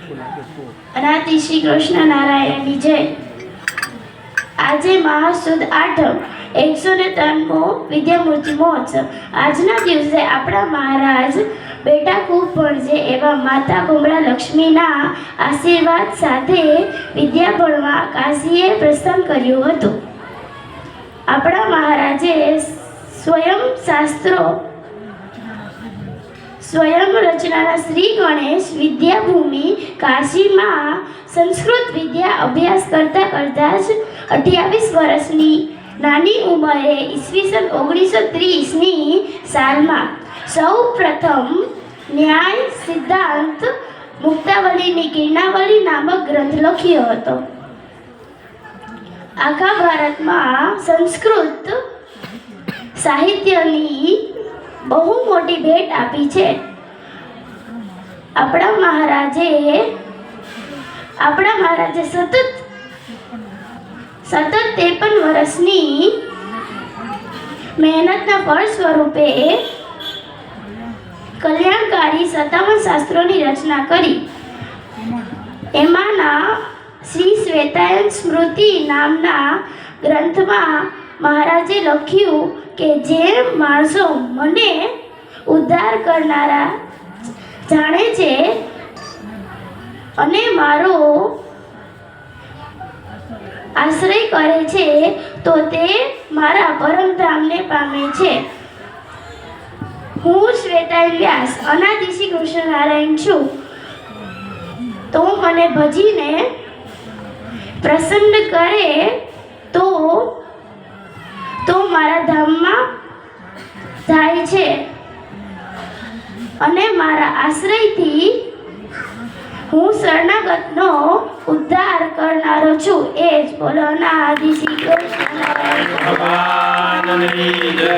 અનાદિ શ્રી કૃષ્ણ નારાયણની જય। આજે મહાસુદ આઠમ 103મો વિદ્યામૂર્તિ મહોત્સવ। આજના દિવસે આપણા મહારાજ બેટા ખૂબ ભણજે એવા માતા કુમળા લક્ષ્મીના આશીર્વાદ સાથે વિદ્યા ભણવા કાશીએ પ્રસ્થાન કર્યું હતું। આપણા મહારાજે સ્વયં રચનાના શ્રી ગણેશ વિદ્યાભૂમિ કાશીમાં સંસ્કૃત વિદ્યા અભ્યાસ કરતા જ 28 વર્ષની નાની ઉંમરે ઈસવીસન 1930ની સાલમાં સૌ પ્રથમ ન્યાય સિદ્ધાંત મુક્તાવલીની કિરણાવલી નામક ગ્રંથ લખ્યો હતો। આખા ભારતમાં સંસ્કૃત સાહિત્યની બહુ મોટી ભેટ આપી છે। આપણા મહારાજે સતત 53 વર્ષની મહેનતના ફળ સ્વરૂપે કલ્યાણકારી 57 શાસ્ત્રોની રચના કરી। એમાંના શ્રી શ્વેતાયન સ્મૃતિ નામના ગ્રંથમાં મહારાજે લખ્યું કે જે માણસો મને ઉદ્ધાર કરનારા જાણે છે અને મારો આશ્રય કરે છે તો તે મારા પરમધામને પામે છે। હું શ્વેતાયન વ્યાસ અનાદિ શ્રી કૃષ્ણ નારાયણ છું। તો મને ભજીને પ્રસન્ન કરે તો મારા ધામમાં જાય છે અને મારા આશ્રયથી હું શરણાગતનો ઉદ્ધાર કરનારો છું। એ જ બોલો અનાદિ શ્રી કૃષ્ણ નારાયણ ભગવાનની જય।